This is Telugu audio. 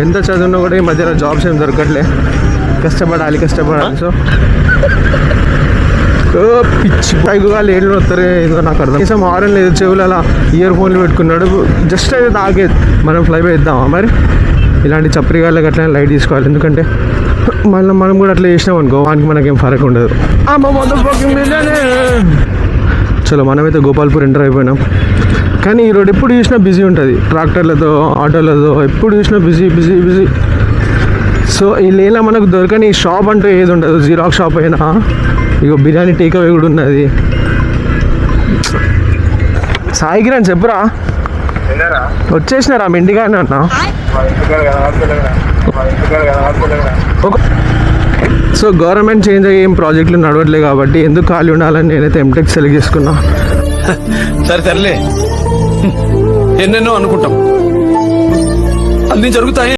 ఎంత చదువున్నా కూడా ఈ మధ్యలో జాబ్స్ ఏం దొరకట్లే, కష్టపడాలి. సో పిచ్చి పైగా లేళ్ళు వస్తారు ఏదో నాకు అర్థం. కనీసం ఆరెంజ్ లేదు, చెవులు అలా ఇయర్ ఫోన్లు పెట్టుకున్నాడు. జస్ట్ అయితే తాగేది, మనం ఫ్లై బై ఇద్దామా మరి? ఇలాంటి చప్రిగాళ్ళకి అట్లా లైట్ తీసుకోవాలి, ఎందుకంటే మళ్ళీ మనం కూడా అట్లా చేసినాం అనుకో వానికి మనకేం ఫరక్ ఉండదు. చలో మనమైతే గోపాల్పూర్ ఎంటర్ అయిపోయినాం. కానీ ఈ రోడ్ ఎప్పుడు చూసినా బిజీ ఉంటుంది, ట్రాక్టర్లతో ఆటోలతో ఎప్పుడు చూసినా బిజీ. సో ఈ లేలా మనకు దొరకని షాప్ అంటూ ఏది ఉండదు. జిరాక్స్ షాప్ అయినా, ఇగో బిర్యానీ టేక్ అవే కూడా ఉన్నది. సాయి కిరణ్ చెప్పురా, వచ్చేసినారా మీ ఇంటికానే అన్న? సో గవర్నమెంట్ చేంజ్ అయ్యి ఏం ప్రాజెక్టులు నడవట్లేదు కాబట్టి ఎందుకు ఖాళీ ఉండాలని నేనైతే ఎంటెక్ సెలెక్ట్ చేసుకున్నా. సర్లే ఎన్నెన్నో అనుకుంటాం, అన్ని జరుగుతాయి.